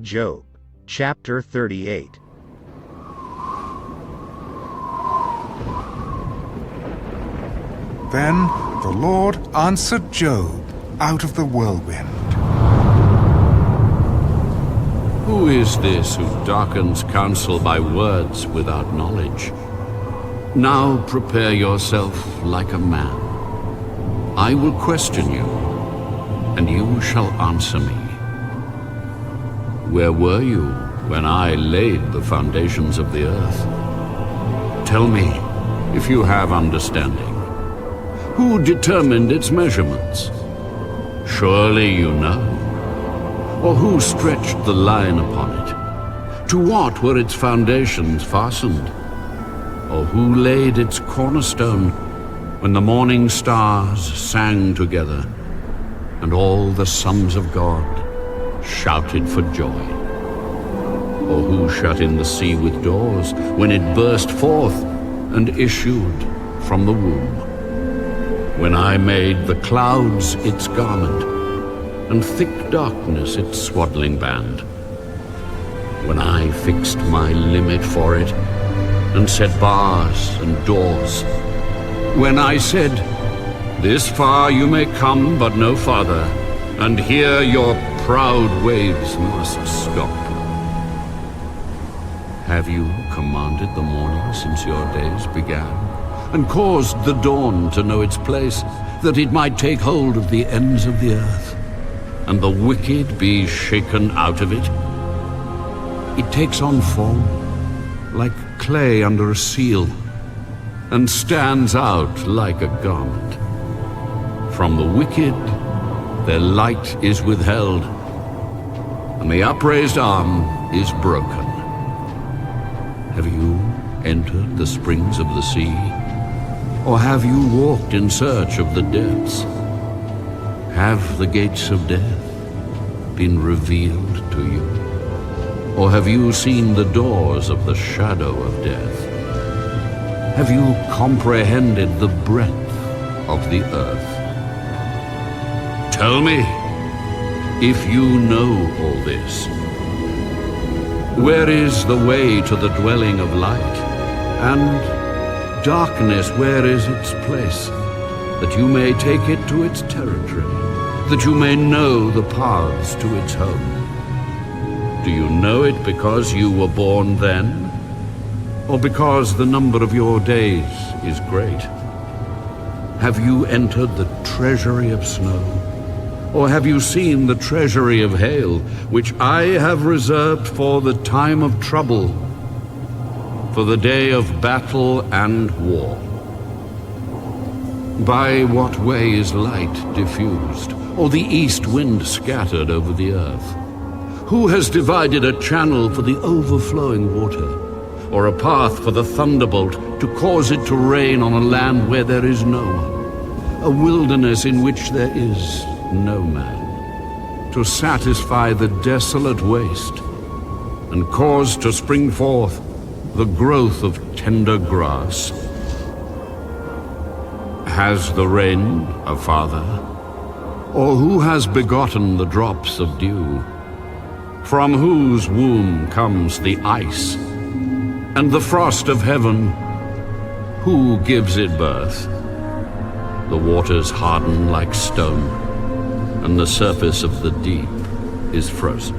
Job, chapter 38. Then the Lord answered Job out of the whirlwind. Who is this who darkens counsel by words without knowledge? Now prepare yourself like a man. I will question you, and you shall answer me. Where were you when I laid the foundations of the earth? Tell me, if you have understanding. Who determined its measurements? Surely you know. Or who stretched the line upon it? To what were its foundations fastened? Or who laid its cornerstone when the morning stars sang together and all the sons of God shouted for joy? Or who shut in the sea with doors when it burst forth and issued from the womb? When I made the clouds its garment and thick darkness its swaddling band, when I fixed my limit for it and set bars and doors, when I said, this far you may come but no farther, and here your proud waves must stop. Have you commanded the morning since your days began, and caused the dawn to know its place, that it might take hold of the ends of the earth, and the wicked be shaken out of it? It takes on form like clay under a seal, and stands out like a garment. From the wicked their light is withheld, and the upraised arm is broken. Have you entered the springs of the sea? Or have you walked in search of the depths? Have the gates of death been revealed to you? Or have you seen the doors of the shadow of death? Have you comprehended the breadth of the earth? Tell me, if you know all this. Where is the way to the dwelling of light? And darkness, where is its place? That you may take it to its territory, that you may know the paths to its home. Do you know it because you were born then? Or because the number of your days is great? Have you entered the treasury of snow? Or have you seen the treasury of hail, which I have reserved for the time of trouble, for the day of battle and war? By what way is light diffused, or the east wind scattered over the earth? Who has divided a channel for the overflowing water, or a path for the thunderbolt to cause it to rain on a land where there is no one, a wilderness in which there is no man, to satisfy the desolate waste, and cause to spring forth the growth of tender grass? Has the rain a father? Or who has begotten the drops of dew? From whose womb comes the ice, and the frost of heaven? Who gives it birth? The waters harden like stone, and the surface of the deep is frozen.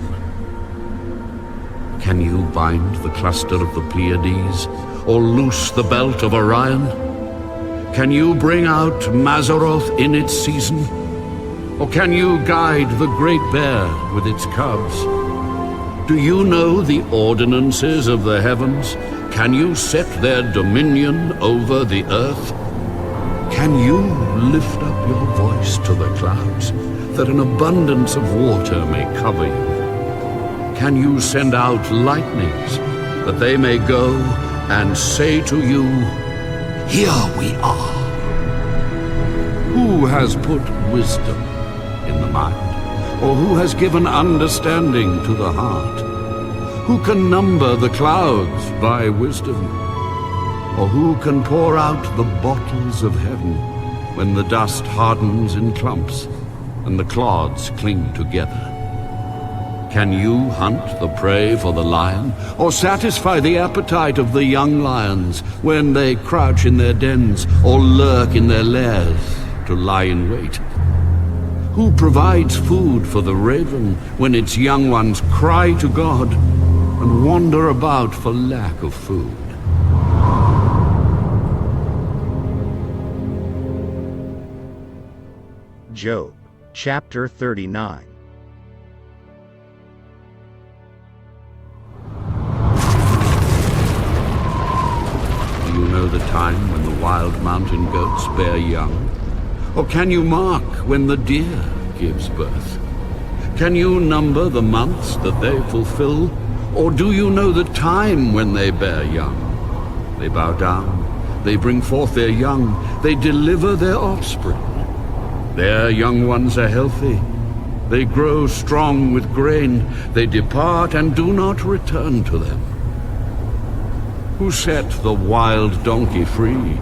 Can you bind the cluster of the Pleiades, or loose the belt of Orion? Can you bring out Mazzaroth in its season? Or can you guide the great bear with its cubs? Do you know the ordinances of the heavens? Can you set their dominion over the earth? Can you lift up your voice to the clouds, that an abundance of water may cover you? Can you send out lightnings, that they may go and say to you, here we are? Who has put wisdom in the mind, or who has given understanding to the heart? Who can number the clouds by wisdom? Or who can pour out the bottles of heaven when the dust hardens in clumps and the clods cling together? Can you hunt the prey for the lion, or satisfy the appetite of the young lions when they crouch in their dens or lurk in their lairs to lie in wait? Who provides food for the raven when its young ones cry to God and wander about for lack of food? Job, chapter 39. Do you know the time when the wild mountain goats bear young? Or can you mark when the deer gives birth? Can you number the months that they fulfill? Or do you know the time when they bear young? They bow down, they bring forth their young, they deliver their offspring. Their young ones are healthy, they grow strong with grain, they depart and do not return to them. Who set the wild donkey free?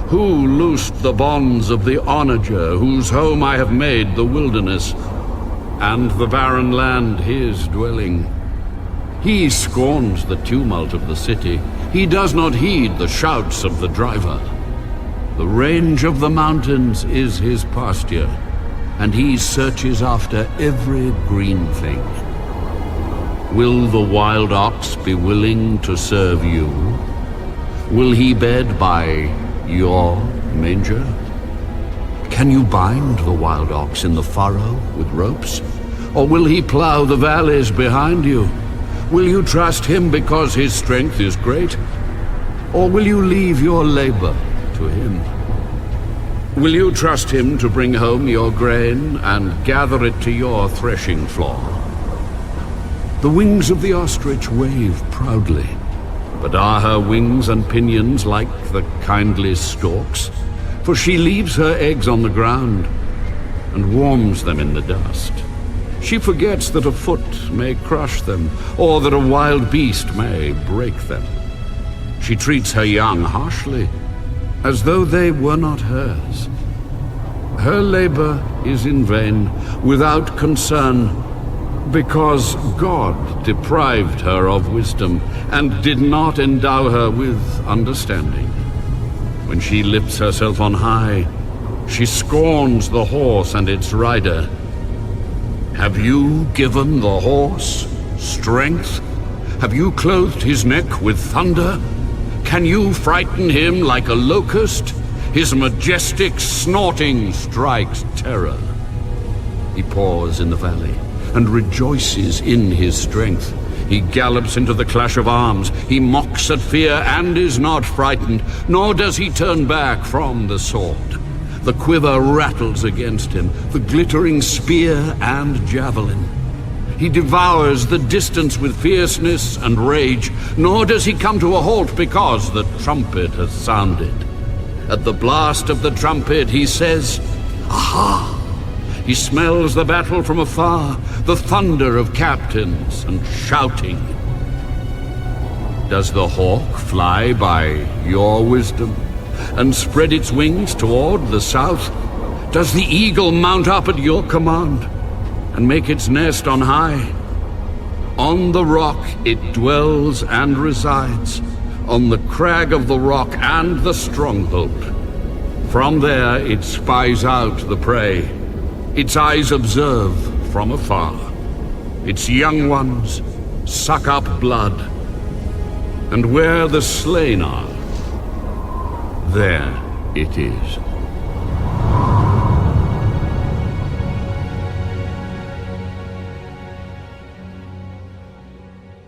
Who loosed the bonds of the onager, whose home I have made the wilderness, and the barren land his dwelling? He scorns the tumult of the city. He does not heed the shouts of the driver. The range of the mountains is his pasture, and he searches after every green thing. Will the wild ox be willing to serve you? Will he bed by your manger? Can you bind the wild ox in the furrow with ropes? Or will he plow the valleys behind you? Will you trust him because his strength is great? Or will you leave your labor to him? Will you trust him to bring home your grain and gather it to your threshing floor? The wings of the ostrich wave proudly, but are her wings and pinions like the kindly stork's? For she leaves her eggs on the ground and warms them in the dust. She forgets that a foot may crush them, or that a wild beast may break them. She treats her young harshly, as though they were not hers. Her labor is in vain, without concern, because God deprived her of wisdom and did not endow her with understanding. When she lifts herself on high, she scorns the horse and its rider. Have you given the horse strength? Have you clothed his neck with thunder? Can you frighten him like a locust? His majestic snorting strikes terror. He paws in the valley and rejoices in his strength. He gallops into the clash of arms. He mocks at fear and is not frightened, nor does he turn back from the sword. The quiver rattles against him, the glittering spear and javelin. He devours the distance with fierceness and rage, nor does he come to a halt because the trumpet has sounded. At the blast of the trumpet he says, "Aha!" He smells the battle from afar, the thunder of captains and shouting. Does the hawk fly by your wisdom and spread its wings toward the south? Does the eagle mount up at your command and make its nest on high? On the rock it dwells and resides, on the crag of the rock and the stronghold. From there it spies out the prey. Its eyes observe from afar. Its young ones suck up blood, and where the slain are, there it is.